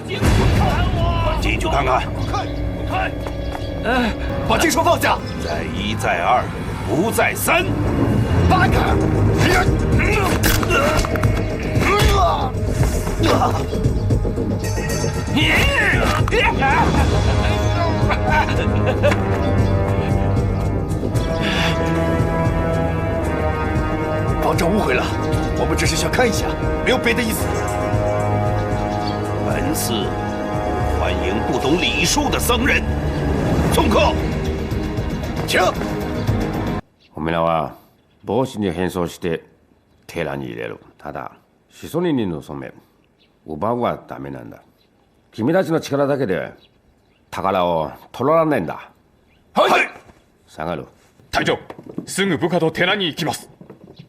进去看看。看！把金手放下。再一再二，不再三。放开！方丈误会了，我们只是想看一下，没有别的意思。本寺欢迎不懂礼数的僧人。送客，请。お前らは帽子に変装して寺に入れる。ただシソリに盗め、奪うはダメなんだ。君たちの力だけで宝を取らないんだ。はい。下がる。隊長、すぐ部下と寺に行きます。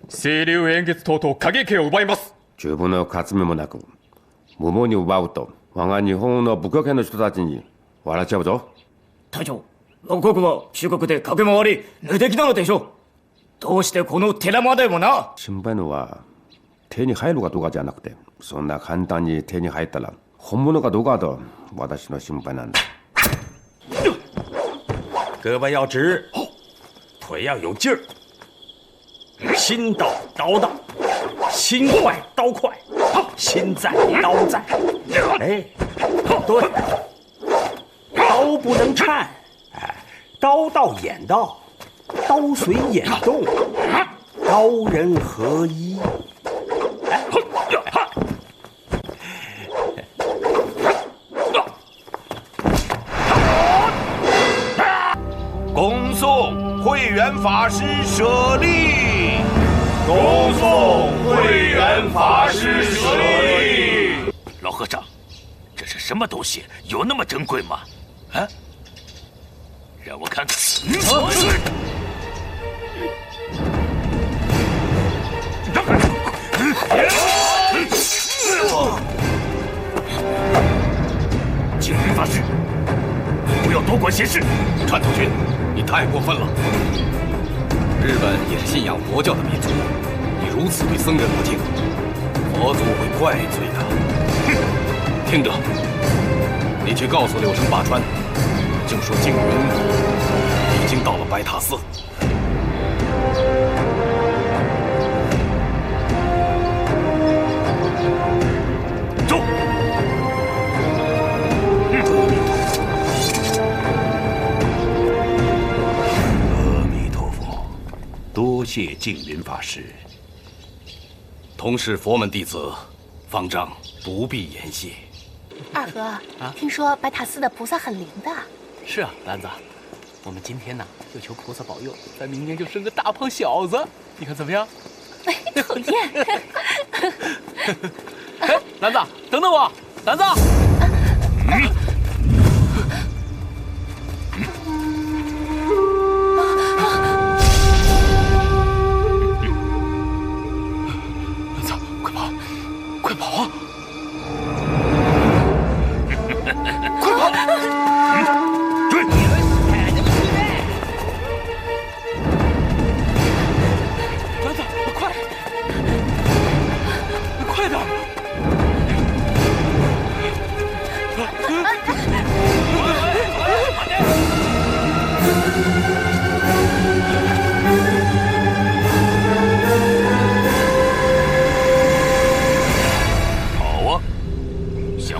清流円月塔と影家を奪います。十分の勝ち目もなく無謀に奪うと我が日本の仏家の人たちに笑っちゃうぞ。隊長、六国は中国で駆け回り無敵なのでしょう。どうしてこの寺までもな。心配のは手に入るかどうかじゃなくて、そんな簡単に手に入ったら本物かどうかと私の心配なんだ。胳膊要直，腿要有劲儿，心到刀到，心快刀快，心在刀在。哎，对，刀不能颤，哎，刀到眼到，刀随眼动，刀人合一。恭送慧远法师舍利。恭送慧远法师舍利。老和尚，这是什么东西？有那么珍贵吗？啊？让我看看。净云法师，不要多管闲事。川头君，你太过分了。日本也是信仰佛教的民族，你如此对僧人不敬，佛祖会怪罪的。哼！听着，你去告诉柳生八川，就说净云已经到了白塔寺。走。阿弥陀佛，多谢净云法师。同是佛门弟子，方丈不必言谢。二哥，听说白塔寺的菩萨很灵的。是啊，兰子，我们今天呢就求菩萨保佑，咱明年就生个大胖小子，你看怎么样？哎，讨厌！哎，兰子，等等我，兰子。快跑啊！快跑！追！兰子，快！快点！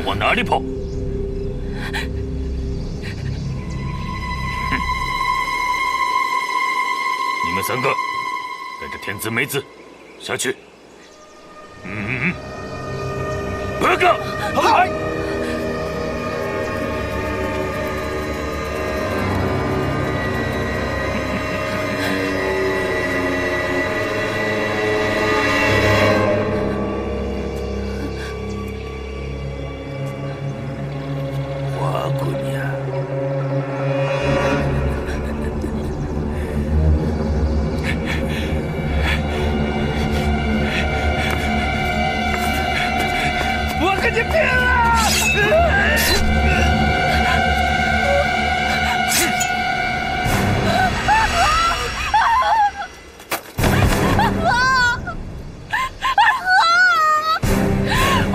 往哪里跑？你们三个跟着天子梅子下去。报告！来！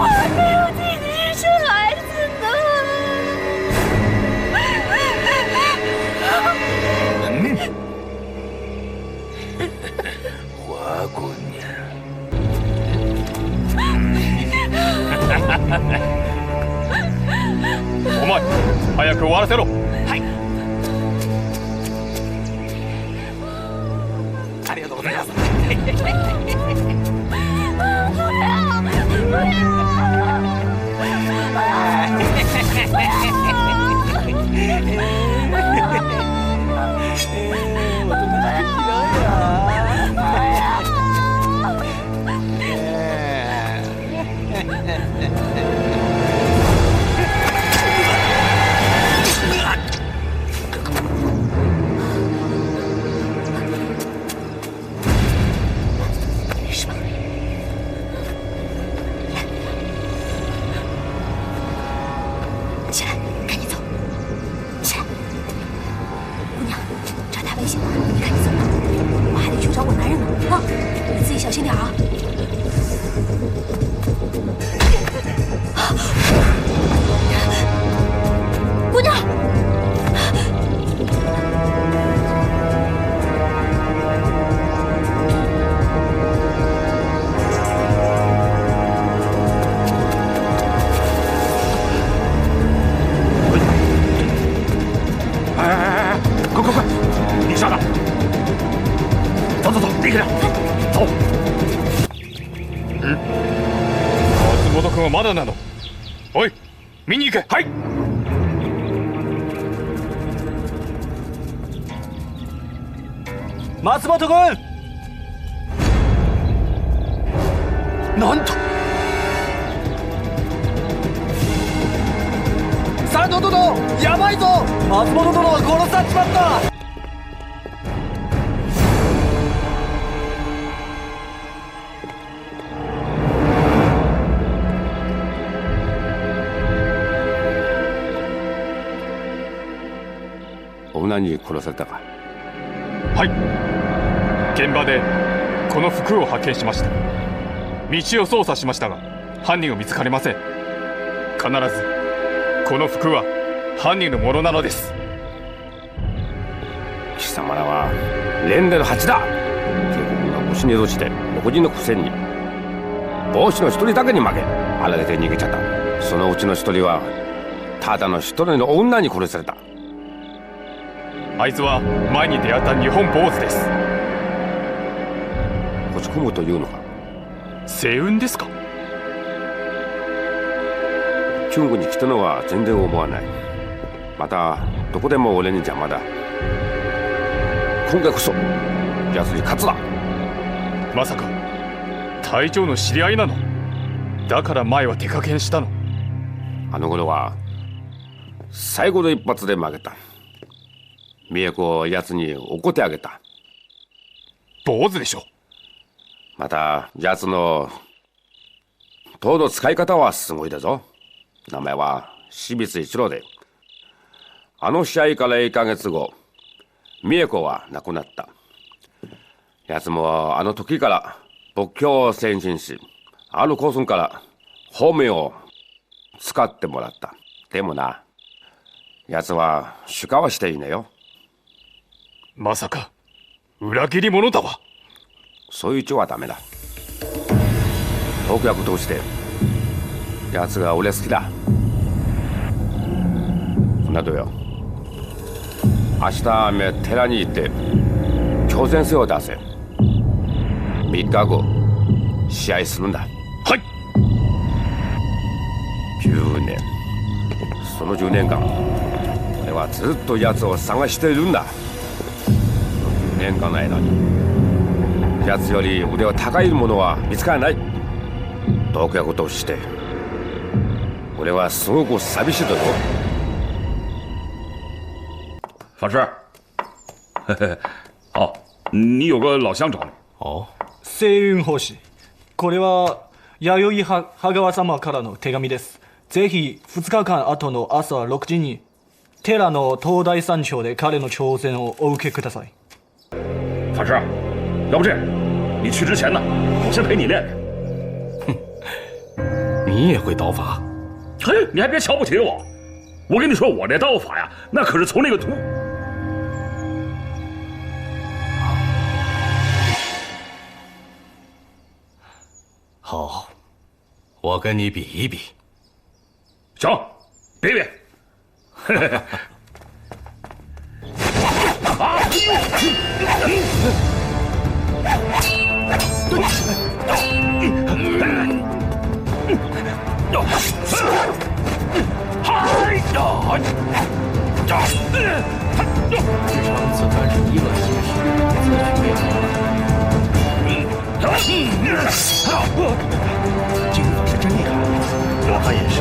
我没有替你生孩子お前早く終わらせろ。はい。ありがとうございます。起来，赶紧走！起来，姑娘，这儿太危险了，你赶紧走吧，我还得去找我男人呢啊！你自己小心点啊！姑娘。快！你杀他！走，离开他！走。松本君はまだなの？おい、見に行け。はい。松本君。なんと。佐野殿、やばいぞ！松本殿は殺されちまった。女に殺されたか？はい。現場でこの服を発見しました。道を操作しましたが犯人は見つかりません。必ずこの服は犯人のものなのです。貴様らはレンレの蜂だ。帝国が武士に脅して6人の苦戦に帽子の1人だけに負け荒れて逃げちゃった。そのうちの1人はただの1人の女に殺された。あいつは前に出会った日本坊主です。落ち込むというのか？星雲ですか？中国に来たのは全然思わない。またどこでも俺に邪魔だ。今回こそ奴に勝つだ。まさか隊長の知り合いなの？だから前は手加減したの？あの頃は最後の一発で負けた。美恵子を奴に怒ってあげた。坊主でしょ。また奴の刀の使い方はすごいだぞ。名前は清水一郎で、あの試合から1ヶ月後美恵子は亡くなった。奴もあの時から仏教を先進し、ある高僧から法名を使ってもらった。でもな、奴は主化はしていねえよ。まさか裏切り者だわ。そういう一応はダメだ。僕役として奴が俺好きだ。などよ、明日め寺に行って挑戦生を出せ。3日後試合するんだ。はい。10年、その10年間俺はずっと奴を探しているんだ。10年間の間に奴より腕は高いものは見つからない。毒薬として俺はすごく寂しいだぞ。法师，嘿嘿，哦，你有个老乡找你。哦，星雲法師、これは弥生羽川様からの手紙です。ぜひ2日間後の朝6時に寺の東大山頂で彼の挑戦をお受けください。法师，要不这样，你去之前呢，我先陪你练练。哼，你也会刀法？嘿，你还别瞧不起我，我跟你说，我这刀法呀，那可是从那个图。好，我跟你比一比。行，别别。上次但是一个结束，自取灭亡。这个法师真厉害，他也是。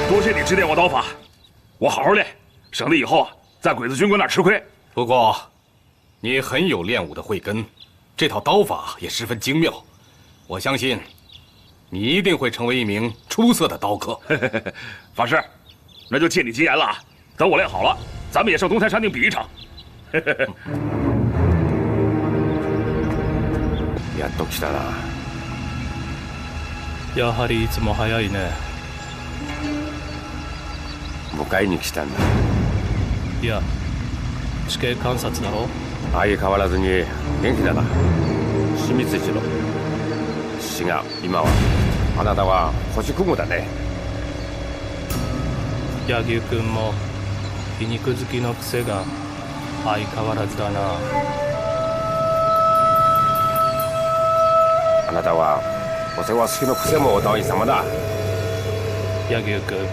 多谢你指点我刀法，我好好练，省得以后在鬼子军官那儿吃亏。不过，你很有练武的慧根，这套刀法也十分精妙，我相信你一定会成为一名出色的刀客。法师，那就借你吉言了。等我练好了，咱们也上东台山顶比一场。やっと来たな。やはりいつも早いね。迎えに来たんだ。いや、地形観察だろ。相変わらずに元気だな。清水一郎。違う、今はあなたは星雲だね。柳生君も皮肉好きの癖が相変わらずだな。あなたはお世話好きの癖もお大様だ。柳生君、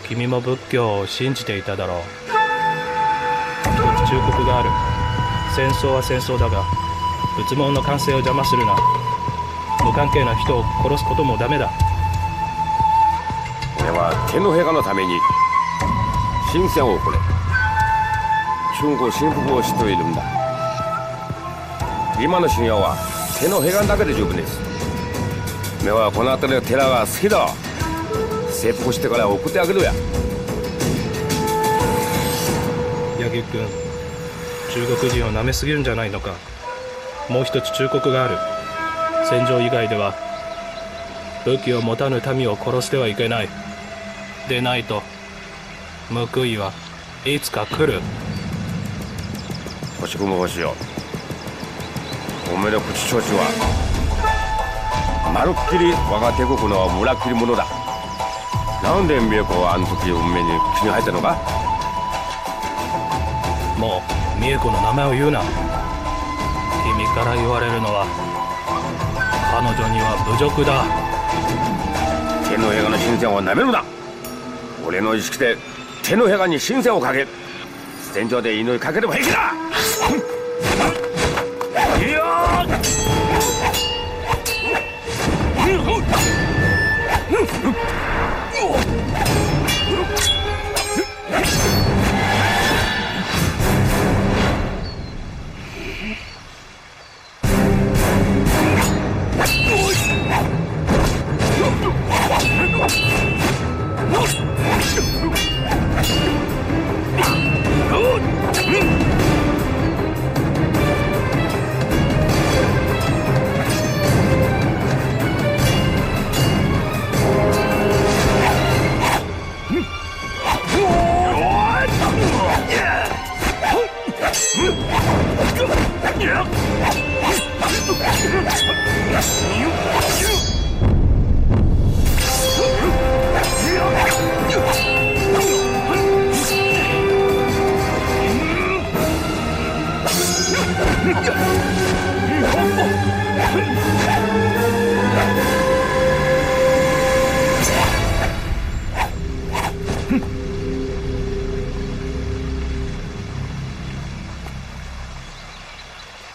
君も仏教を信じていただろう。一つ忠告がある。戦争は戦争だが、仏門の完成を邪魔するな。無関係な人を殺すこともダメだ。俺は天皇陛下のために神仙を送れ。中国神父をしているんだ。今の修行は天皇陛下だけで十分です。目はこの辺りの寺が好きだ。征服してから送ってあげるや。柳生君、中国人を舐めすぎるんじゃないのか。もう一つ忠告がある。戦場以外では武器を持たぬ民を殺してはいけない。でないと報いはいつか来る。星雲星よ、おめえの口調子はまるっきり我が帝国の裏切り者だ。なんで美恵子はあの時運命に気に入ったのか。もう美恵子の名前を言うな。君から言われるのは彼女には侮辱だ。天皇陛下の神仙をなめるな。俺の意識で天皇陛下に神仙をかけ、戦場で祈りかければ平気だ。いや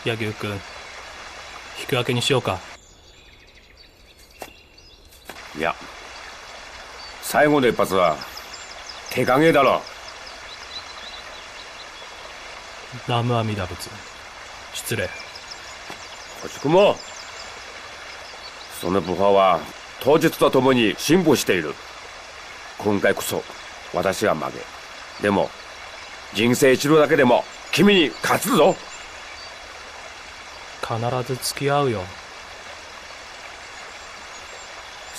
柳生君、引き分けにしようか。いや、最後の一発は手加減だろ。南無阿弥陀仏、失礼。星雲、その部派は当日とともに進歩している。今回こそ私が負け。でも人生一度だけでも君に勝つぞ。必ず付き合うよ。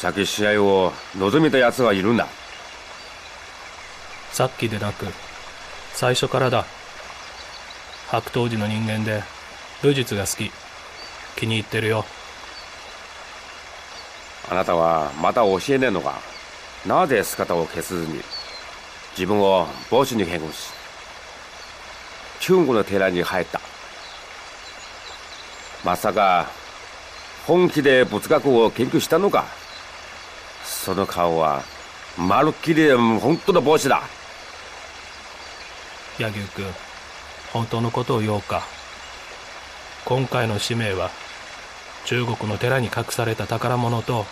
先試合を望みた奴がいるんだ。さっきでなく最初からだ。格闘技の人間で武術が好き。気に入ってるよ。あなたはまた教えねえのか。なぜ姿を消すずに自分を帽子に変更し中国の寺に入った。まさか本気で仏学を研究したのか。その顔はまるっきり本当の帽子だ。柳生君、本当のことを言おうか。今回の使命は中国の寺に隠された宝物と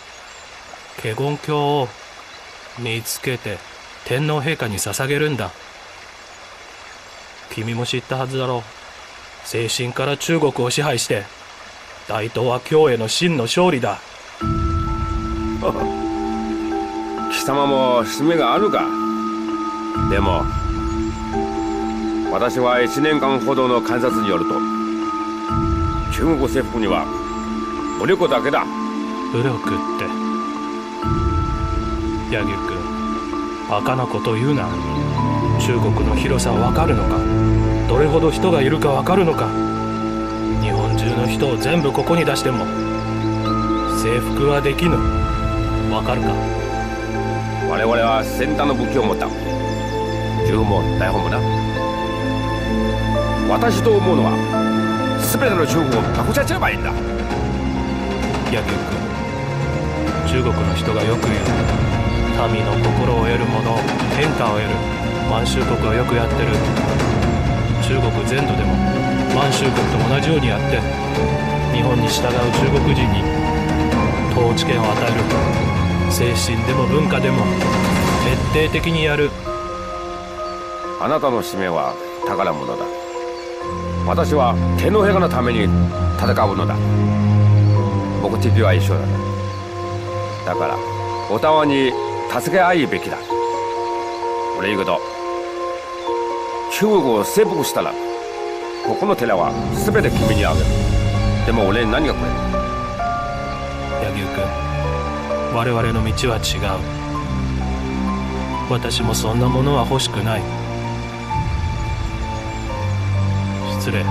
華厳経を見つけて天皇陛下に捧げるんだ。君も知ったはずだろう。精神から中国を支配して大東亜共栄の真の勝利だ。貴様も使命があるか。でも私は1年間ほどの観察によると中国政府には武力だけだ。武力って柳生君、バカなこと言うな。中国の広さは分かるのか。どれほど人がいるか分かるのか。日本中の人を全部ここに出しても征服はできぬ。分かるか。我々は先端の武器を持った。銃も大砲もな。私と思うのは全ての中国をなくしちゃえばいいんだ。柳生君、中国の人がよく言う。民の心を得る者、天下を得る。満州国はよくやってる。中国全土でも満州国と同じようにやって日本に従う中国人に統治権を与える。精神でも文化でも徹底的にやる。あなたの使命は宝物だ。私は天皇陛下のために戦うのだ。目的は一緒だ。だからお互いに助け合いべきだ。俺言うけど中国を征服したらここの寺は全て君にあげる。でも俺に何がくれる。柳生君、我々の道は違う。私もそんなものは欲しくない。失礼。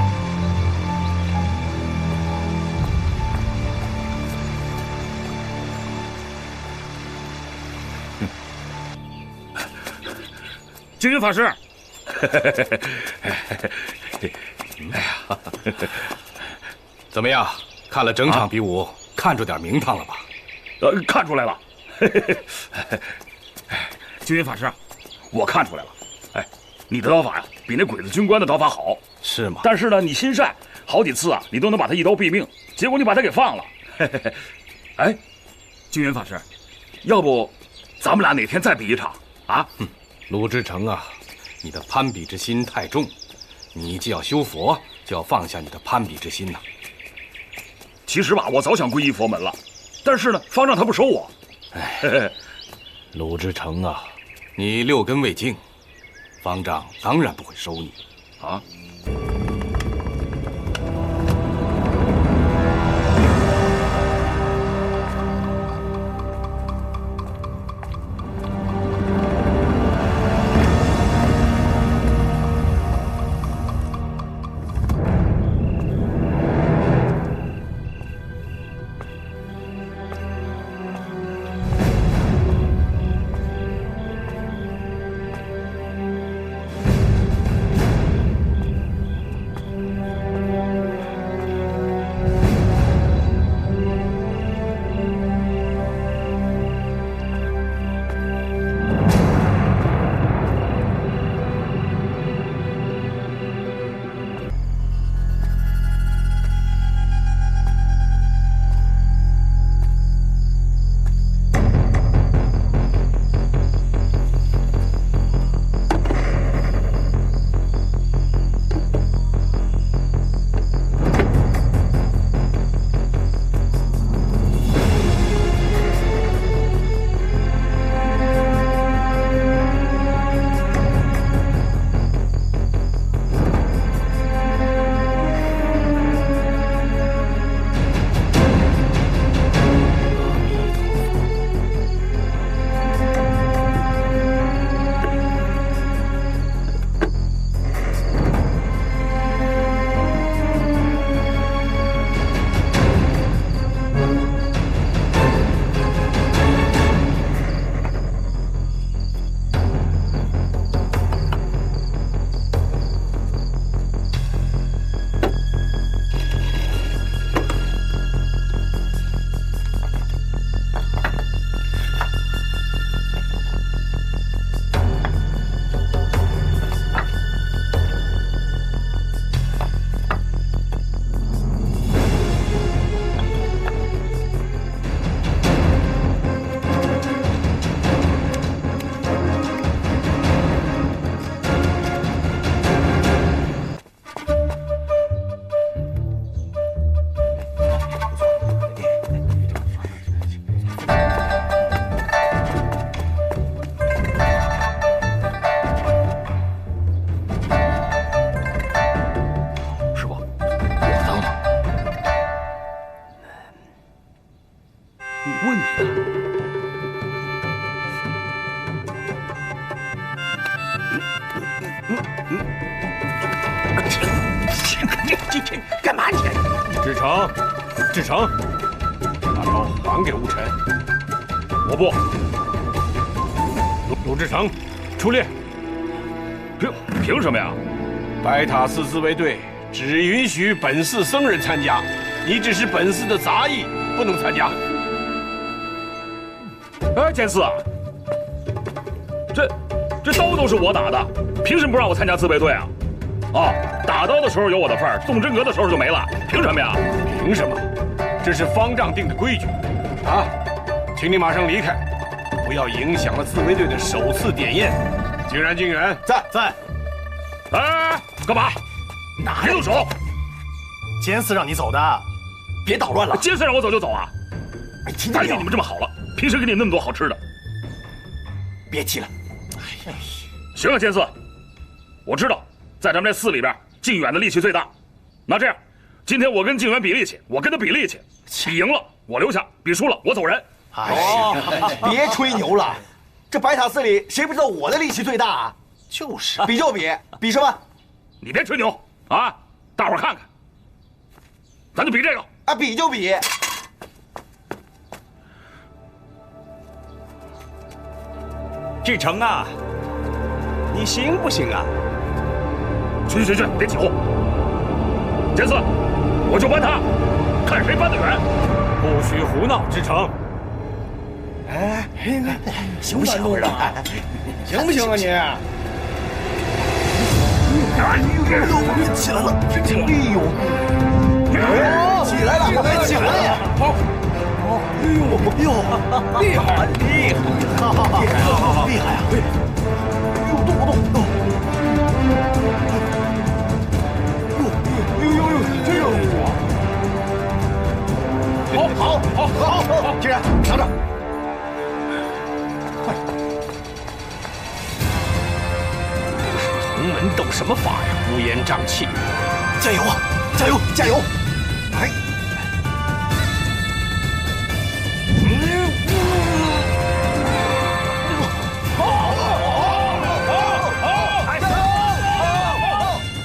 君云法师，怎么样？看了整场比武，看出点名堂了吧？看出来了。君云法师，我看出来了。哎，你的刀法呀，比那鬼子军官的刀法好。是吗？但是呢，你心善，好几次啊，你都能把他一刀毙命，结果你把他给放了。哎，君云法师，要不咱们俩哪天再比一场啊？鲁智成啊，你的攀比之心太重，你既要修佛，就要放下你的攀比之心呐。其实吧，我早想皈依佛门了，但是呢，方丈他不收我。哎，鲁智成啊，你6根未净，方丈当然不会收你啊。干嘛你？志成，志成，大招还给吴尘。我不。鲁志成，出列。凭什么呀？白塔寺自卫队只允许本寺僧人参加，你只是本寺的杂役，不能参加。哎，剑四啊，这刀都是我打的，凭什么不让我参加自卫队啊？啊，打刀的时候有我的份儿，动真格的时候就没了，凭什么呀？凭什么？这是方丈定的规矩啊！请你马上离开，不要影响了自卫队的首次点验。静然、静远在。哎，干嘛？别动手！监司让你走的，别捣乱了。监司让我走就走啊？待遇你们这么好了，平时给你那么多好吃的。别提了。哎呀，行了，监司，我知道，在咱们这寺里边，靖远的力气最大。那这样，今天我跟靖远比力气，我跟他比力气，比赢了我留下，比输了我走人。别吹牛了，这白塔寺里谁不知道我的力气最大啊？就是，比就比，比什么？你别吹牛啊！大伙儿看看，咱就比这个啊，比就比。志成啊，你行不行啊？去，别起哄。监司，我就搬他，看谁搬得远。不许胡闹，志成。哎，行不行啊？行不行啊你？起来了！哎呦，起来了！起来呀！好，哎呦，厉害！厉害呀！动不动！真有力好！竟然拿着！同门斗什么法呀？乌烟瘴气！加油啊！加油！来！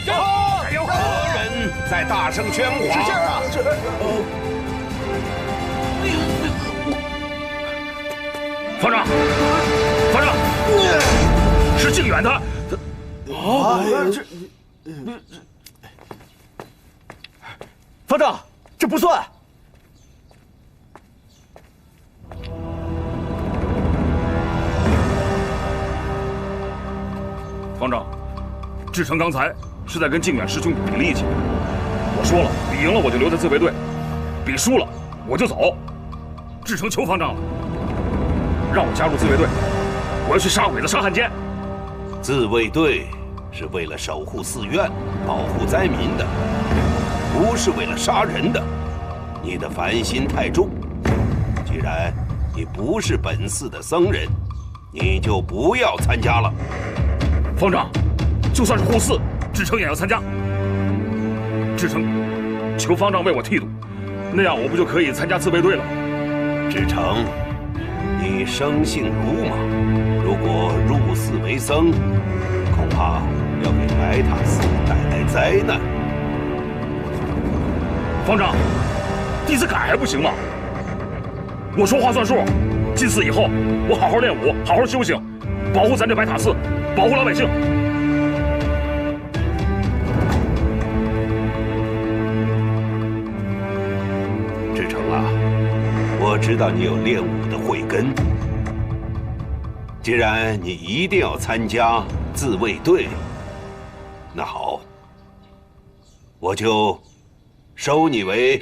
加油！人在大声喧哗。使劲啊！方丈，是靖远的。方丈，这不算。方丈，志成刚才是在跟靖远师兄比力气。我说了，比赢了我就留在自卫队，比输了我就走。志成求方丈了，让我加入自卫队，我要去杀鬼子、杀汉奸。自卫队是为了守护寺院、保护灾民的，不是为了杀人的。你的烦心太重。既然你不是本寺的僧人，你就不要参加了。方丈，就算是护寺，志成也要参加。志成，求方丈为我剃度，那样我不就可以参加自卫队了吗？志成，你生性鲁莽，如果入寺为僧，恐怕要给白塔寺带来灾难。方丈，弟子改还不行吗？我说话算数。进寺以后，我好好练武，好好修行，保护咱这白塔寺，保护老百姓。志成啊，我知道你有练武的慧根。既然你一定要参加自卫队，那好，我就收你为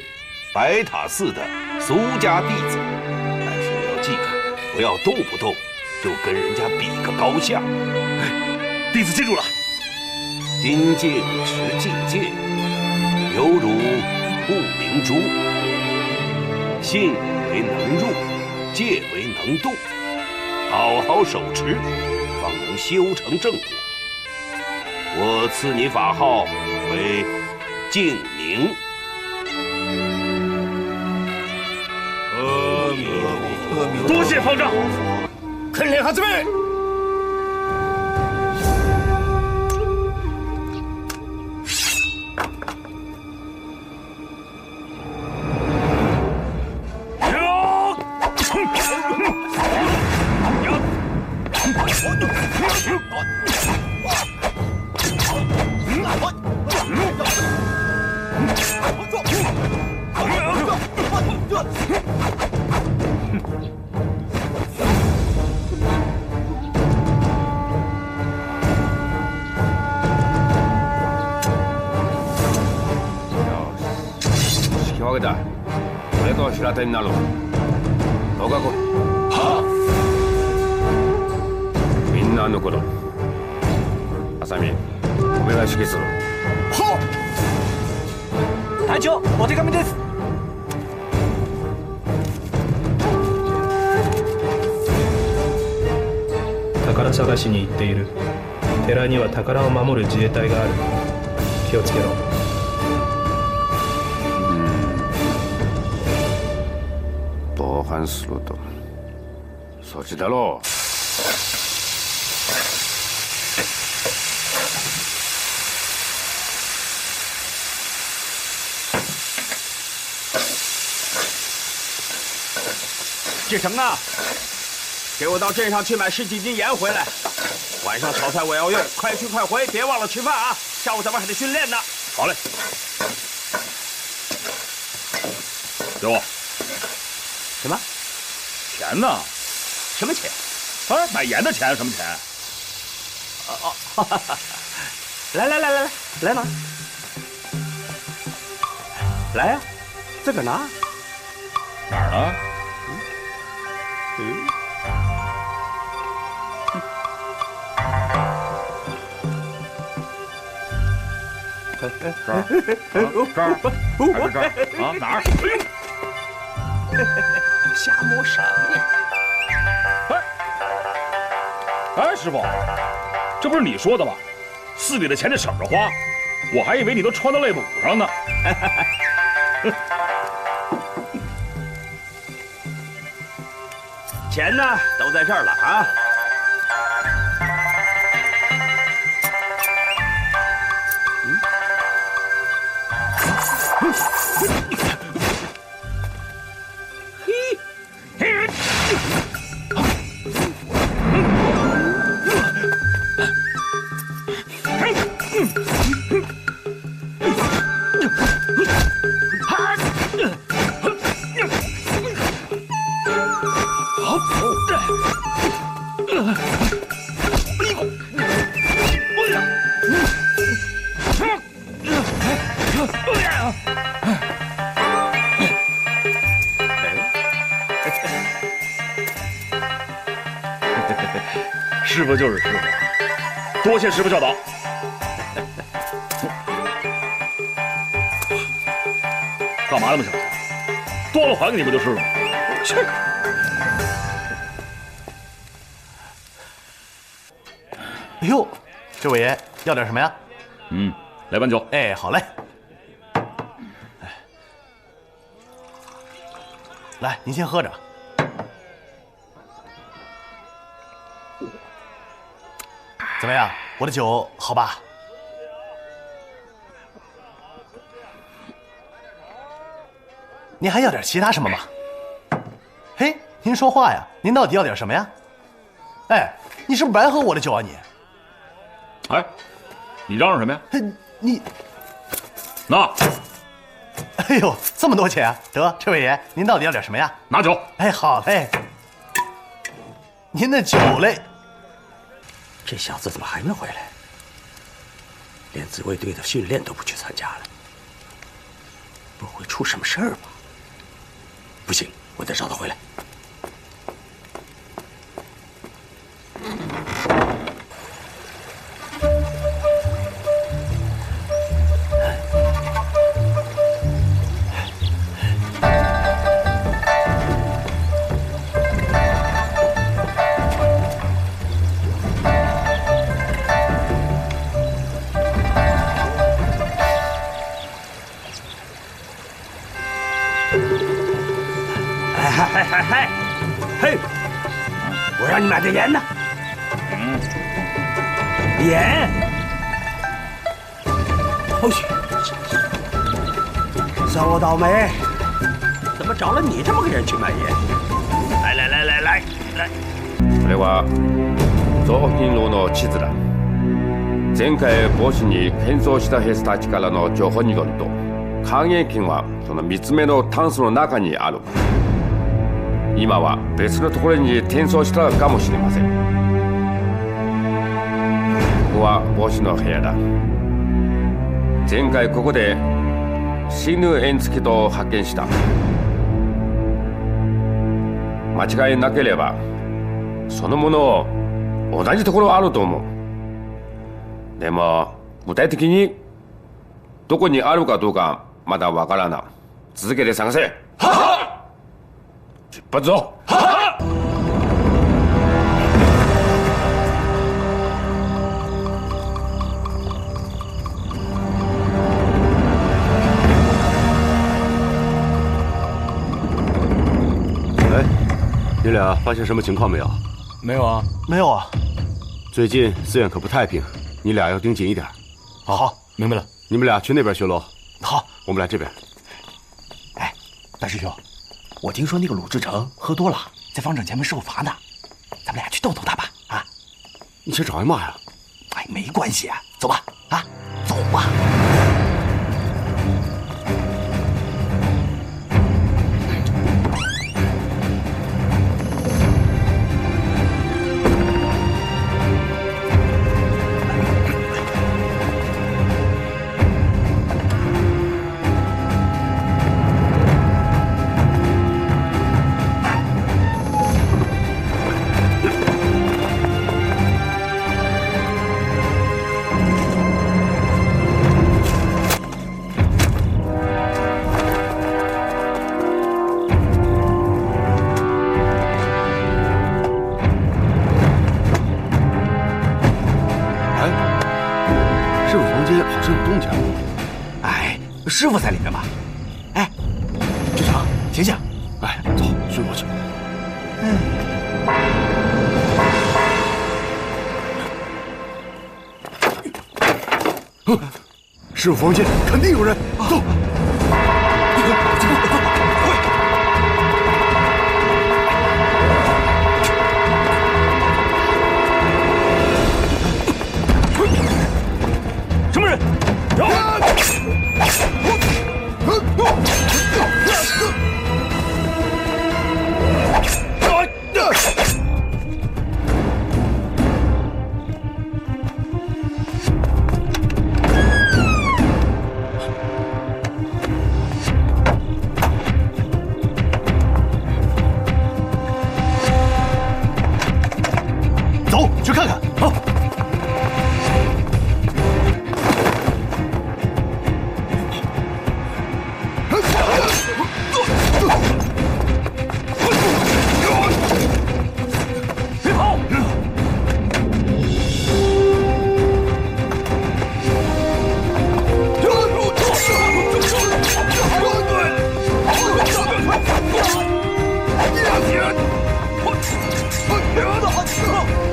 白塔寺的俗家弟子。但是你要记住，不要动不动就跟人家比个高下。哎，弟子记住了。精进持境界，犹如护明珠。信为能入，戒为能度。好好手持，方能修成正果。我赐你法号为净明。阿弥陀佛。多谢方丈。訓練始め。だ。俺と平手になろう。どうか来い。はあ。みんな残ろう。浅見、お願い指揮する。はっ。隊長、お手紙です。宝探しに行っている。寺には宝を守る自衛隊がある。気をつけろ。同伴するとそっちだろう。志成啊，给我到镇上去买10几斤盐回来。晚上炒菜我要用，快去快回，别忘了吃饭啊！下午咱们还得训练呢。好嘞。给我。什么？钱呢？什么钱？啊，买盐的钱，什么钱？来拿。来呀，自个儿拿。哪儿呢？这儿，这儿，还是这儿啊？哪儿？瞎摸啥呀？哎，师傅，这不是你说的吗？寺里的钱得省着花，我还以为你都穿到肋骨上呢。钱呢，都在这儿了啊。师傅就是师傅，多谢师傅教导。干嘛那么小心？多了还给你不就是了吗？去！哎呦，这位爷要点什么呀？来碗酒。哎，好嘞。来，您先喝着。怎么样，我的酒好吧？您还要点其他什么吗？嘿，您说话呀！您到底要点什么呀？哎，你是不是白喝我的酒啊你？哎，你嚷嚷什么呀？你，拿！哎呦，这么多钱啊！得，这位爷，您到底要点什么呀？拿酒。哎，好嘞。您的酒嘞。这小子怎么还没回来？连自卫队的训练都不去参加了，不会出什么事儿吧？不行，我得找他回来。嘿，我让你买的盐呢？盐。哦去，算我倒霉，怎么找了你这么个人去买盐？来！これは造品楼の地図だ。前回墓地に変装した兵士たちからの情報によると、還元金はその3つ目のタンスの中にある。今は別のところに転送したかもしれません。ここは墓地の部屋だ。前回ここで死ぬ縁付きと発見した。間違いなければそのもの同じところあると思う。でも具体的にどこにあるかどうかまだわからない。続けて探せ。はは。出発ぞ。はは。你俩发现什么情况没有？没有啊，没有啊。最近寺院可不太平，你俩要盯紧一点。好，明白了。你们俩去那边巡逻。好，我们来这边。哎，大师兄，我听说那个鲁智成喝多了，在方丈前面受罚呢，咱们俩去逗逗他吧。啊，你去找人骂呀？哎，没关系啊，走吧。啊，走吧。师傅在里面吧？哎，志成，醒醒！哎，走，巡逻去。师傅房间肯定有人，走。什么人？有！走，去看看。好。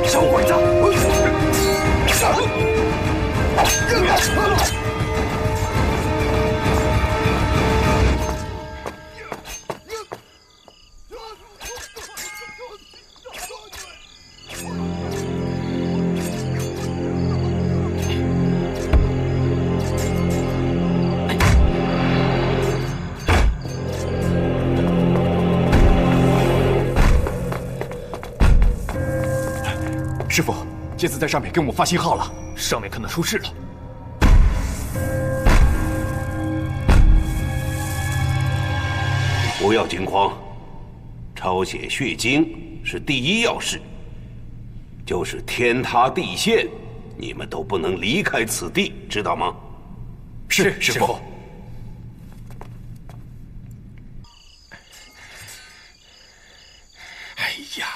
小鬼子！师傅，这次在上面给我们发信号了，上面可能出事了。不要惊慌，抄写血经是第一要事。就是天塌地陷，你们都不能离开此地，知道吗？是，师傅。哎呀！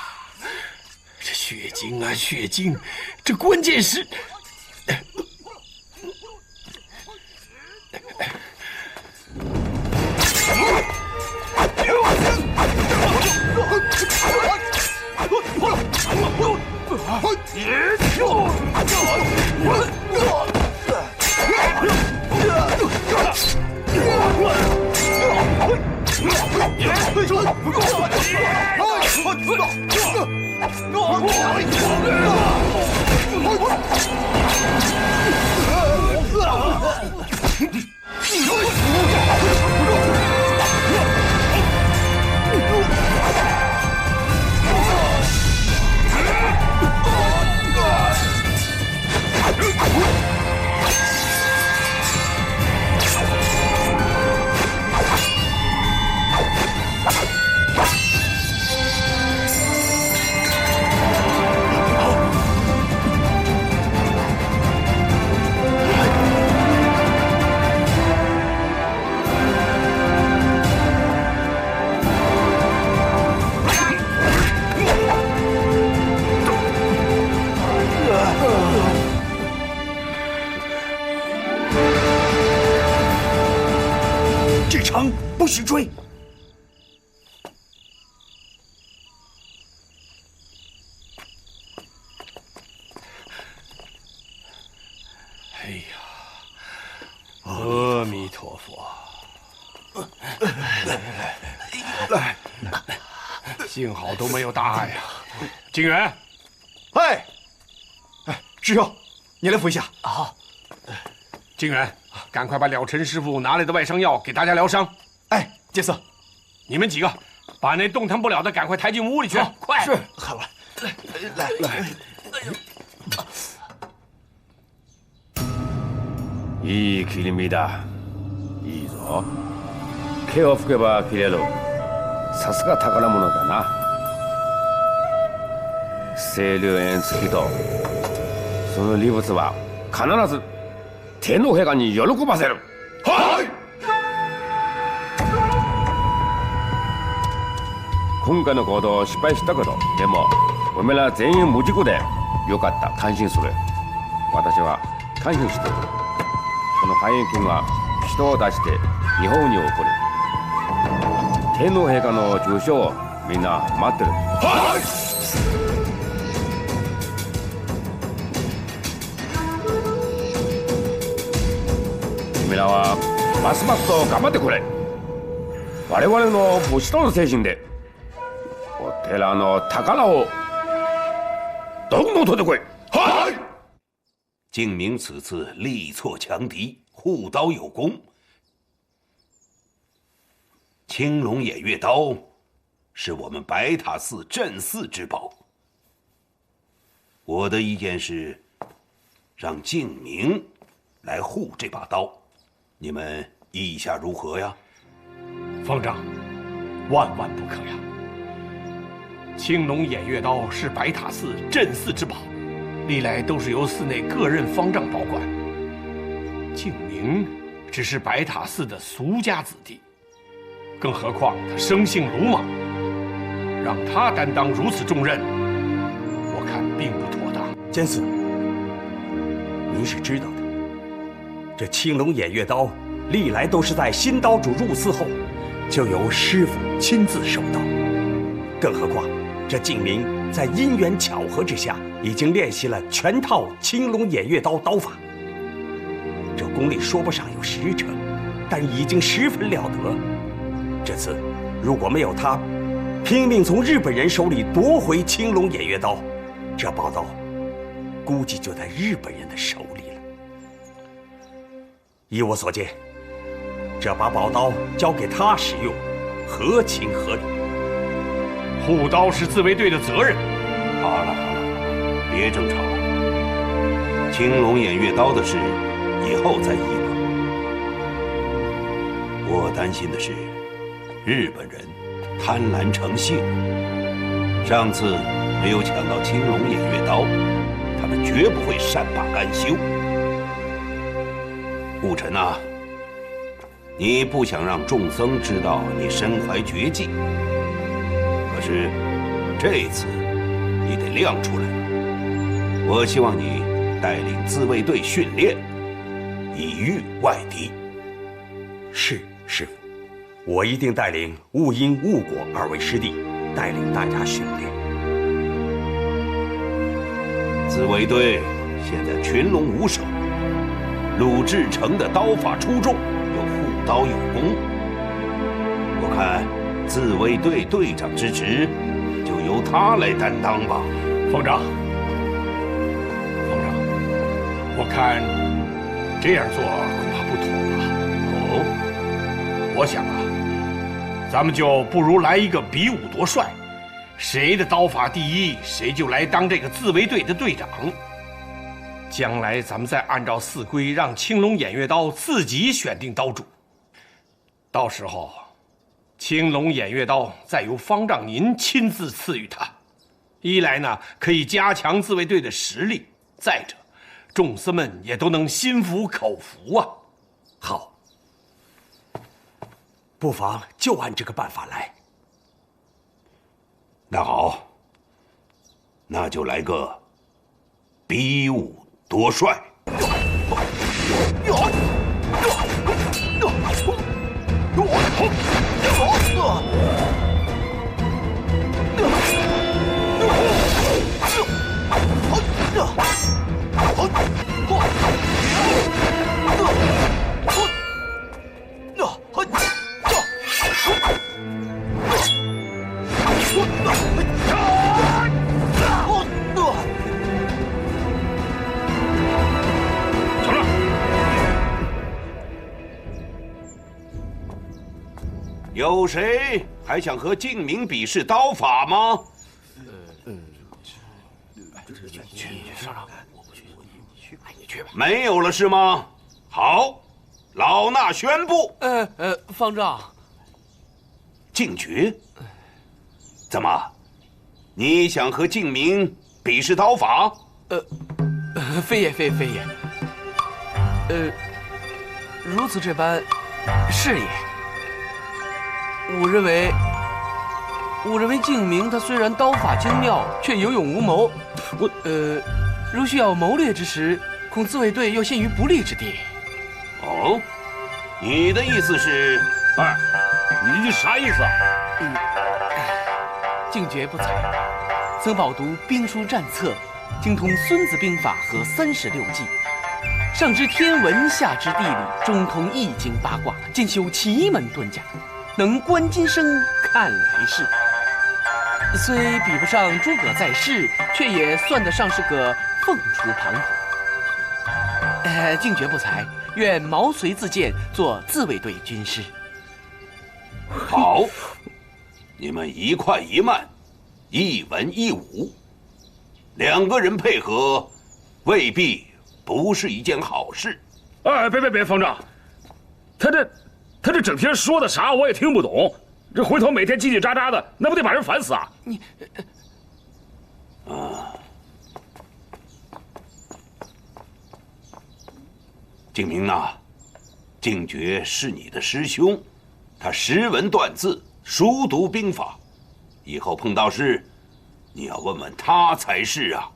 这血经啊，血经，这关键是，许追！哎呀，阿弥陀佛！来，幸好都没有大碍呀。静远，哎，师兄，你来扶一下。好。静远，赶快把了尘师傅拿来的外伤药给大家疗伤。哎，杰斯，你们几个把那动弹不了的赶快抬进屋里去，快！是，好了，来。いい切り身だ。いいぞ。毛を吹けば切れる。さすが宝物だな。清流園付きとその利物は必ず天皇陛下に喜ばせる。はい。今回の行動失敗したけど、でもお前ら全員無事故でよかった。感心する。私は感心している。この範囲金は人を出して日本に送る。天皇陛下の重賞をみんな待ってる。はい。君らはますますと頑張ってくれ。我々の武士道の精神でお寺の宝をどんどん取ってこい。はい。敬明此次力挫强敌，护刀有功。青龙偃月刀是我们白塔寺镇寺之宝。我的意见是，让敬明来护这把刀，你们意下如何呀？方丈，万万不可呀！青龙偃月刀是白塔寺镇寺之宝，历来都是由寺内各任方丈保管。敬明只是白塔寺的俗家子弟，更何况他生性鲁莽，让他担当如此重任，我看并不妥当。监寺，您是知道的，这青龙偃月刀历来都是在新刀主入寺后，就由师傅亲自手刀。更何况这敬明在因缘巧合之下，已经练习了全套青龙偃月刀刀法。这功力说不上有10成，但已经十分了得。这次如果没有他拼命从日本人手里夺回青龙偃月刀，这宝刀估计就在日本人的手里了。依我所见，这把宝刀交给他使用，合情合理。护刀是自卫队的责任。好了，别争吵了。青龙偃月刀的事，以后再议吧。我担心的是，日本人贪婪成性。上次没有抢到青龙偃月刀，他们绝不会善罢甘休。悟辰啊，你不想让众僧知道你身怀绝技，可是这次你得亮出来。我希望你带领自卫队训练，以御外敌。是，师父，我一定带领悟因、悟果2位师弟，带领大家训练。自卫队现在群龙无首，鲁智成的刀法出众，又护刀有功。我看自卫队队长之职就由他来担当吧。方丈，我看这样做恐怕不妥吧？哦，我想啊，咱们就不如来一个比武夺帅，谁的刀法第一，谁就来当这个自卫队的队长。将来咱们再按照寺规，让青龙偃月刀自己选定刀主。到时候，青龙偃月刀再由方丈您亲自赐予他。一来呢，可以加强自卫队的实力；再者，众僧们也都能心服口服啊。好，不妨就按这个办法来。那好，那就来个比武夺帅。有谁还想和敬明比试刀法吗？没有了是吗？好，老衲宣布。方丈，敬爵，怎么？你想和敬明比试刀法？非也，非也。如此这般，是也。我认为敬明他虽然刀法精妙，却有勇无谋。如需要谋略之时，恐自卫队又陷于不利之地。哦，你的意思是？哎，你啥意思啊？敬爵不才，曾饱读兵书战策，精通《孙子兵法》和36计，上知天文，下知地理，中通易经八卦，兼修奇门遁甲，能观今生，看来世。虽比不上诸葛在世，却也算得上是个凤雏庞统。敬爵不才，愿毛遂自荐，做自卫队军师。好，你们一快一慢，一文一武，两个人配合，未必不是一件好事。哎，别，方丈，他这整天说的啥我也听不懂，这回头每天叽叽喳喳的，那不得把人烦死啊！你，敬明啊，敬爵是你的师兄，他识文断字，熟读兵法，以后碰到事，你要问问他才是啊。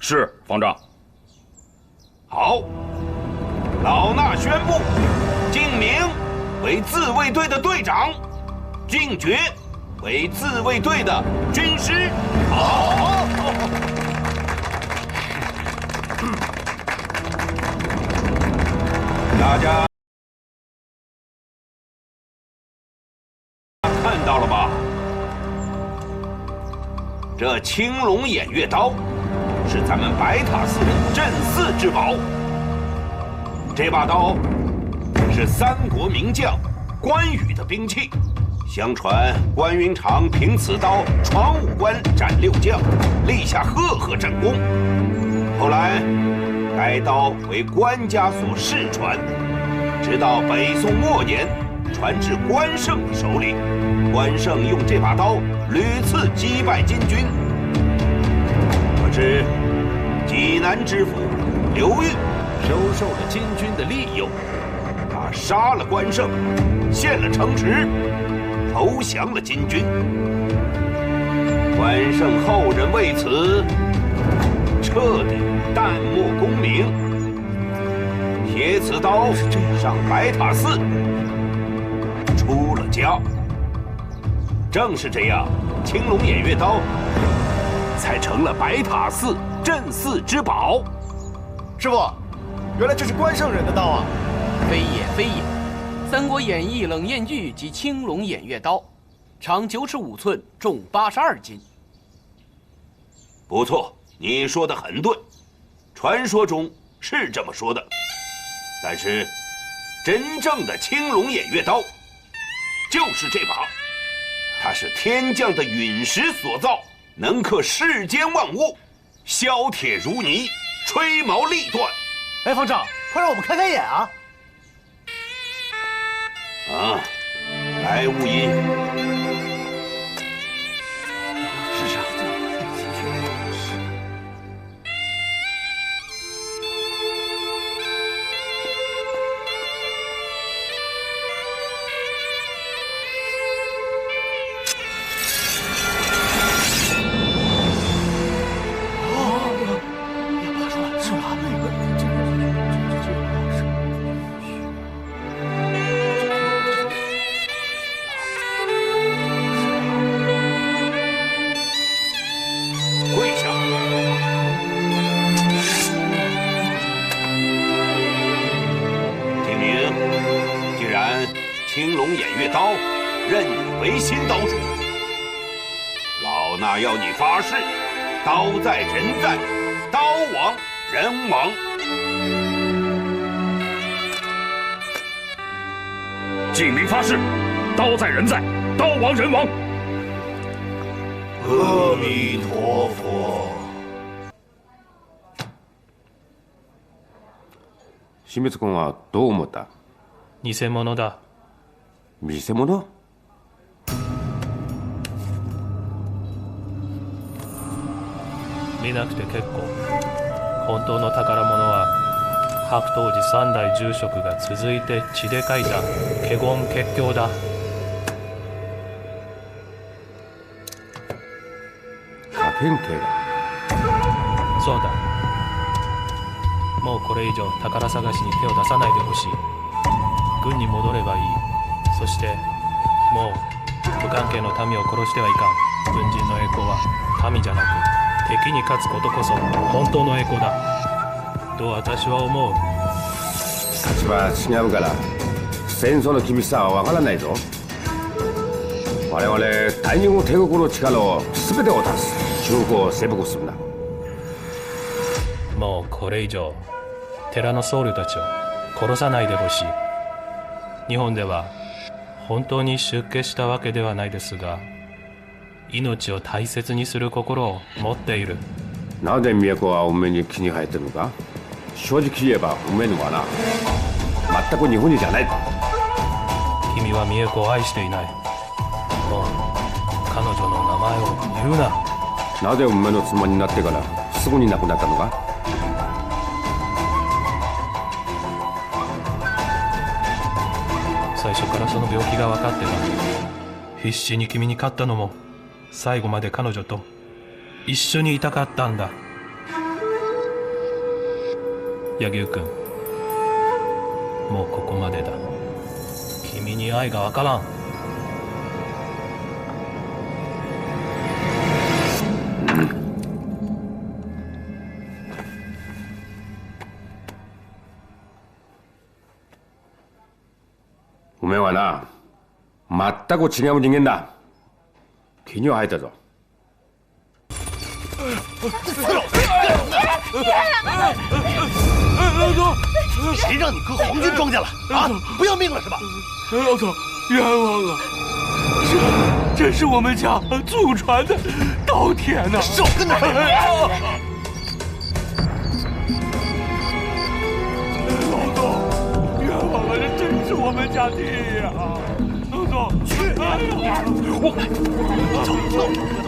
是方丈。好，老衲宣布，敬明为自卫队的队长，敬爵为自卫队的军师。好，大家看到了吧？这青龙偃月刀是咱们白塔寺的镇寺之宝。这把刀是三国名将关羽的兵器，相传关云长凭此刀闯5关斩6将，立下赫赫战功。后来，该刀为关家所世传，直到北宋末年传至关胜的手里。关胜用这把刀屡次击败金军。可知济南知府刘裕收受了金军的利诱，他杀了关胜，献了城池，投降了金军。关胜后人为此彻底淡漠功名，携此刀上白塔寺，出了家。正是这样，青龙偃月刀才成了白塔寺镇寺之宝。师傅，原来这是关圣人的刀啊！非也，非也，《三国演义》冷艳剧及青龙偃月刀，长9尺5寸，重82斤。不错，你说的很对，传说中是这么说的。但是，真正的青龙偃月刀，就是这把。它是天降的陨石所造，能克世间万物，削铁如泥，吹毛立断。哎，方丈，快让我们开开眼啊！来，雾音。是啊。认你为新岛主。老衲要你发誓，刀在人在，刀亡人亡。敬明发誓，刀在人在，刀亡人亡。阿弥陀佛。清水君はどう思った？偽物だ。偽物？見なくて結構。本当の宝物は白桃寺三代住職が続いて血で書いた華厳結経だ。可変形だ。そうだ。もうこれ以上宝探しに手を出さないでほしい。軍に戻ればいい。そしてもう無関係の民を殺してはいかん。軍人の栄光は民じゃなく敵に勝つことこそ本当の栄光だと私は思う。立場は違うから戦争の厳しさは分からないぞ。我々大日本帝国の力を全てを出す中国を征服するんだ。もうこれ以上寺の僧侶たちを殺さないでほしい。日本では本当に出家したわけではないですが、命を大切にする心を持っている。なぜ都はお前に気に入ってるのか？正直言えばお前のはな、全く日本人じゃない。君は都を愛していない。もう彼女の名前を言うな。なぜお前の妻になってからすぐに亡くなったのか？最初からその病気が分かってた。必死に君に勝ったのも最後まで彼女と一緒にいたかったんだ。柳生君、もうここまでだ。君に愛が分からん。お前はな、全く違う人間だ。気には入ったぞ。谁让你割皇军庄稼了啊？不要命了是吧？老总，冤枉了！这是我们家祖传的稻田呐！少跟着！老总，冤枉了，这真是我们家地呀！老总，去！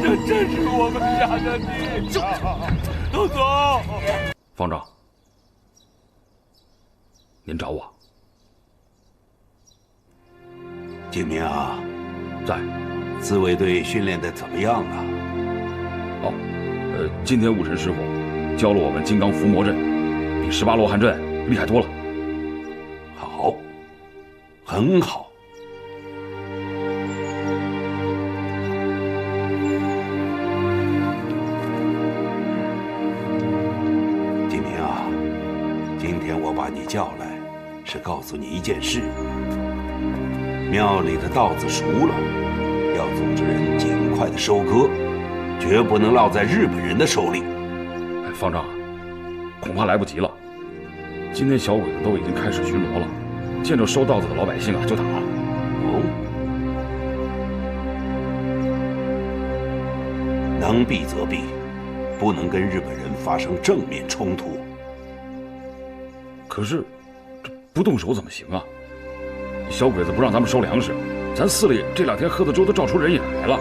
这真是我们家的地！老总，方丈，您找我？景明啊，在。自卫队训练的怎么样啊？今天武神师傅教了我们金刚伏魔阵，比18罗汉阵厉害多了。好，很好。景明啊，今天我把你叫来，是告诉你一件事：庙里的稻子熟了，要组织人尽快的收割，绝不能落在日本人的手里。方丈，恐怕来不及了。今天小鬼子都已经开始巡逻了，见着收稻子的老百姓啊就打。能避则避，不能跟日本人发生正面冲突。可是，这不动手怎么行啊？小鬼子不让咱们收粮食，咱寺里这2天喝的粥都照出人眼来了，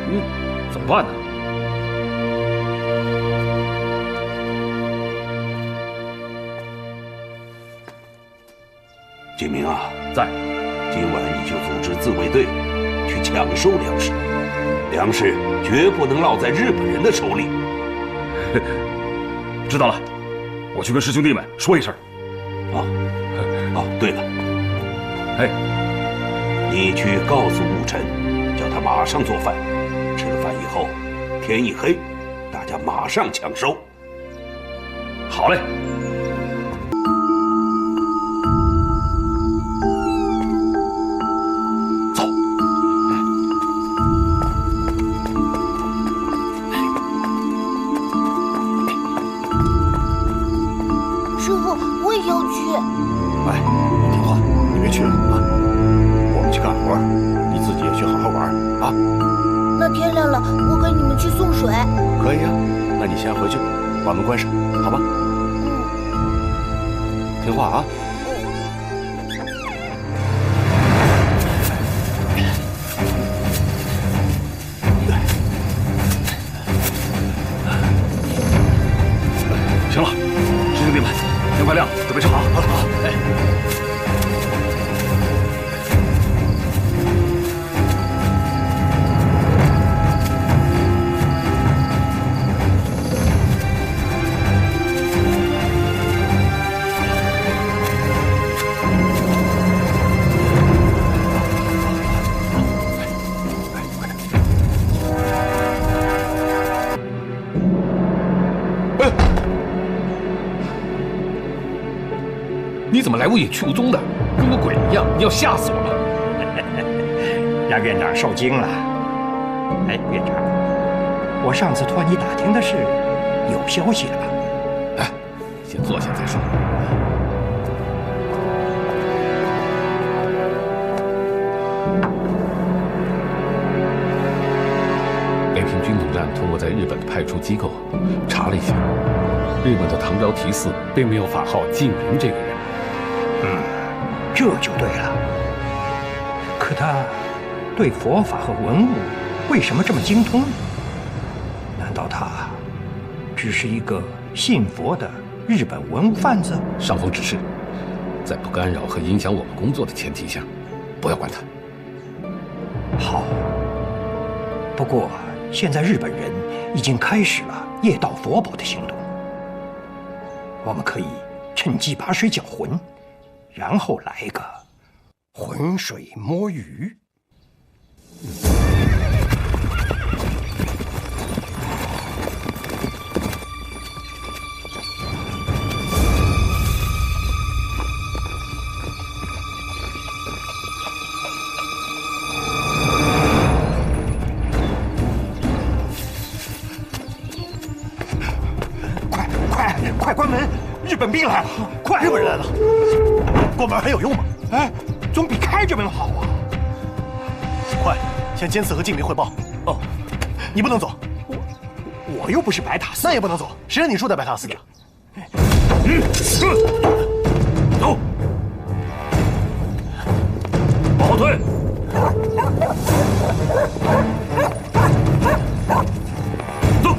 你怎么办呢？景明啊，在。今晚你就组织自卫队去抢收粮食，粮食绝不能落在日本人的手里。知道了，我去跟师兄弟们说一声。对了，你去告诉牧尘，叫他马上做饭。吃了饭以后，天一黑，大家马上抢收。好嘞。走。也要去。哎，你听话，你别去了啊！我们去干活，你自己也去好好玩啊！那天亮了，我跟你们去送水。可以啊，那你先回去，把门关上，好吧？听话啊！行了，师兄弟们，天快亮，准备吃好。好，哎。你怎么来无影去无踪的，跟个鬼一样？你要吓死我了！让院长受惊了。哎，院长，我上次托你打听的事，有消息了吧？哎，先坐下再说。北平军统站通过在日本的派出机构查了一下，日本的唐招提寺并没有法号净明这个人。这就对了。可他对佛法和文物为什么这么精通？难道他只是一个信佛的日本文物贩子？上峰指示，在不干扰和影响我们工作的前提下，不要管他。好。不过现在日本人已经开始了夜盗佛宝的行动，我们可以趁机把水搅浑，然后来个浑水摸鱼。快关门！日本兵来了！快！日本人来了，关门还有用吗？哎，总比开着门好啊！快，向监次和敬明汇报。哦，你不能走。我又不是白塔寺，那也不能走。谁让你住在白塔寺的？走，往后退。走。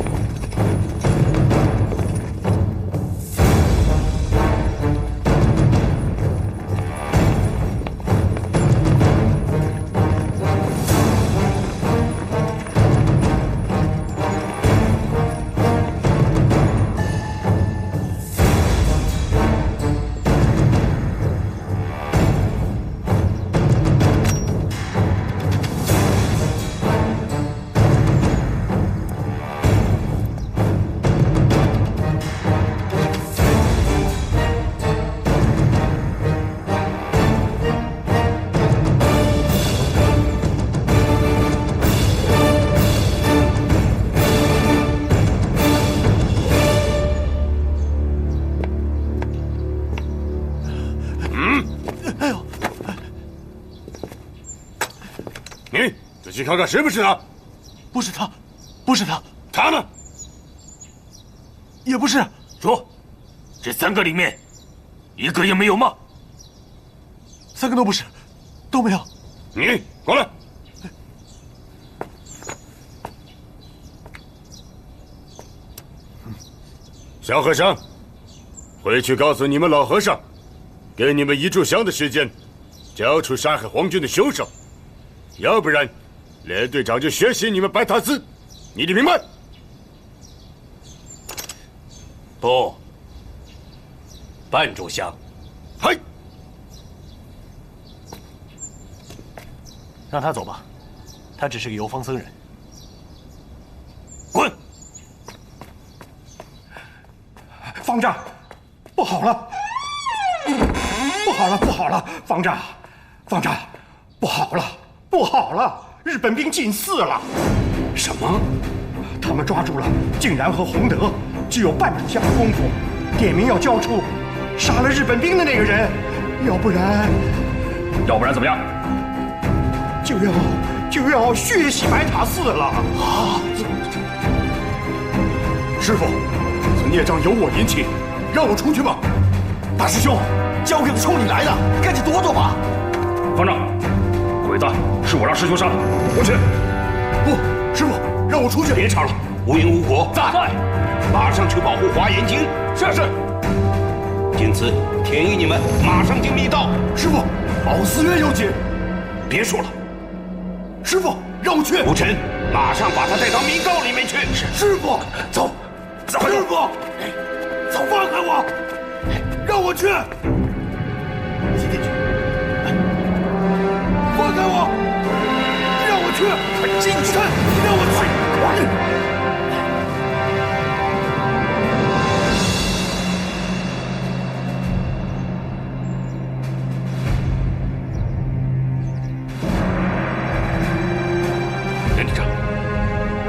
仔细看看是不是他？不是他，不是他。他呢？也不是。说，这3个里面，一个也没有吗？3个都不是，都没有。你过来。小和尚，回去告诉你们老和尚，给你们1炷香的时间，交出杀害皇军的凶手，要不然连队长就血洗你们白塔寺，你得明白。不，半炷香。嗨，让他走吧，他只是个游方僧人。滚！方丈，不好了！不好了，不好了！方丈，方丈，不好了，不好了！日本兵进寺了。什么？他们抓住了竟然和洪德，只有半炷香的功夫，点名要交出杀了日本兵的那个人，要不然怎么样？就要血洗白塔寺了啊！师傅，此孽障由我引起，让我出去吧。大师兄，交给冲你来的，赶紧躲躲吧。方丈，鬼子是我让师兄杀的，我去。不，师傅，让我出去。别吵了，无因无果。在，马上去保护华严经。是。经此，天意你们马上进密道。师傅，保寺院要紧。别说了，师傅，让我去。吴尘，马上把他带到密道里面去。师傅，走。师傅，走，放开我，让我去。进去。放开我，让我去。快进去，让我去。连队长，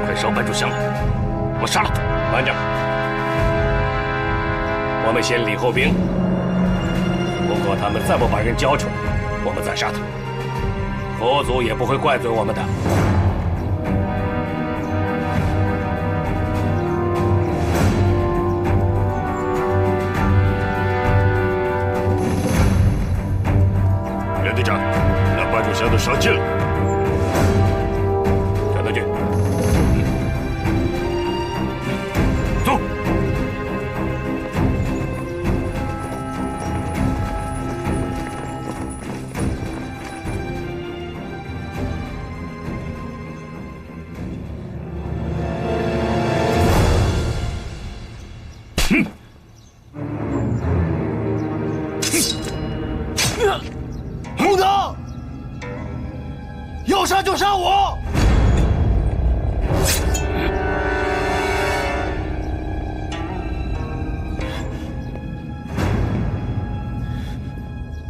快烧半炷香来，我杀了他。慢着，我们先礼后兵。如果他们再不把人交出来，我们再杀他，佛祖也不会怪罪我们的。连队长，那半炷香都烧尽了。传德俊，走。红灯，要杀就杀我！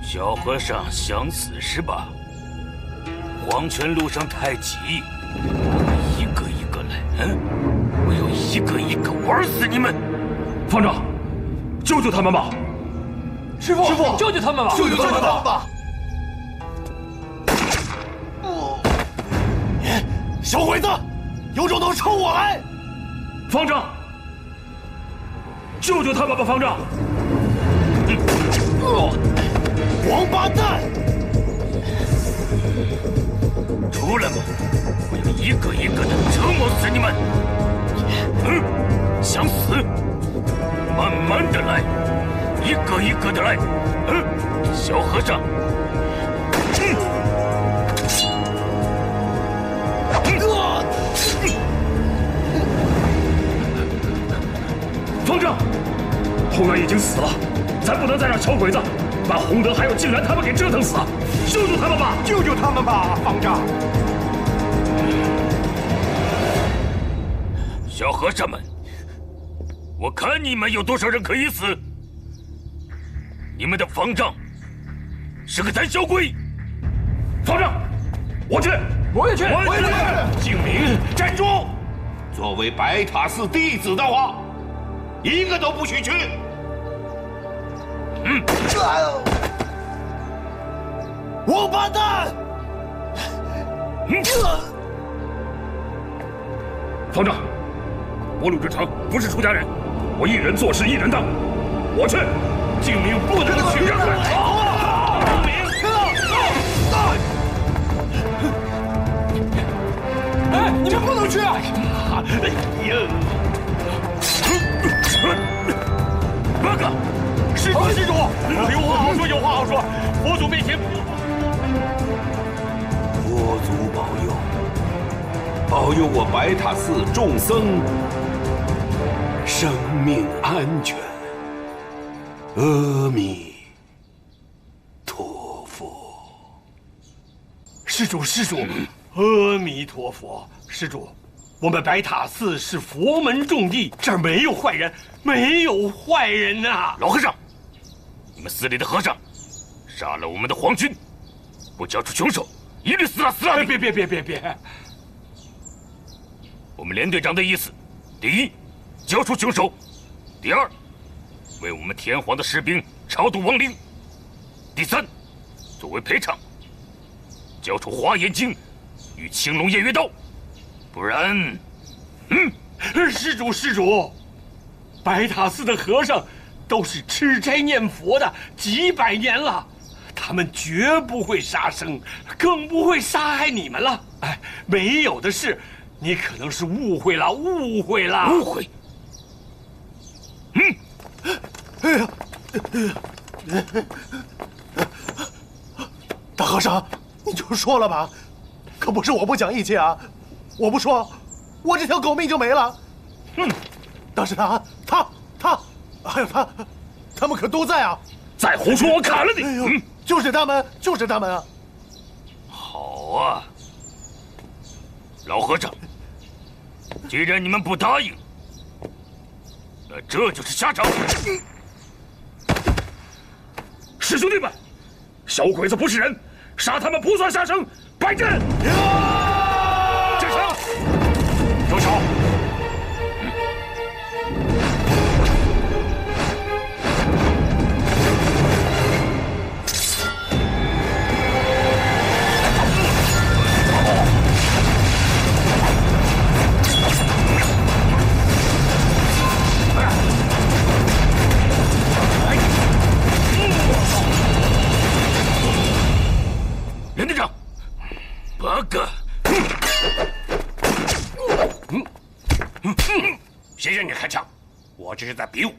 小和尚想死是吧？黄泉路上太挤，一个一个来，我要一个一个玩死你们！方丈，救救他们吧！师傅，救救他们吧！救救他们吧！小鬼子，有种都冲我来！方丈，救救他们吧！方丈，王八蛋！出来吧！我要一个一个的折磨死你们！想死？慢慢的来，一个一个的来。小和尚。方丈，红安已经死了，咱不能再让小鬼子把洪德还有静然他们给折腾死，救救他们吧！救救他们吧，方丈！小和尚们，我看你们有多少人可以死？你们的方丈是个胆小鬼！方丈，我去，我也去，我也去！敬明，站住！作为白塔寺弟子的话，一个都不许去！王八蛋！方丈，博鲁之城不是出家人，我一人做事一人当，我去。敬明不能去让开！敬明，哎，你们不能去啊！八哥，施主，有话好说，有话好说。佛祖面前，佛祖保佑我白塔寺众僧生命安全。阿弥陀佛。施主，阿弥陀佛。施主，我们白塔寺是佛门重地，这儿没有坏人，没有坏人呐！老和尚，你们寺里的和尚杀了我们的皇军，不交出凶手，一律死了！别！我们连队长的意思，第一，交出凶手；第二，为我们天皇的士兵超度亡灵。第三，作为赔偿，交出花眼睛与青龙偃月刀，不然，施主，白塔寺的和尚都是吃斋念佛的几百年了，他们绝不会杀生，更不会杀害你们了。哎，没有的事，你可能是误会了。误会。哎呀，大和尚，你就说了吧，可不是我不讲义气啊！我不说，我这条狗命就没了。当时他，还有他们可都在啊！再胡说，我砍了你！就是他们啊！好啊，老和尚，既然你们不答应，那这就是下场。师兄弟们，小鬼子不是人，杀他们不算杀生。摆阵，支枪，住手！连队长，八个，谁让你开枪？我这是在比武。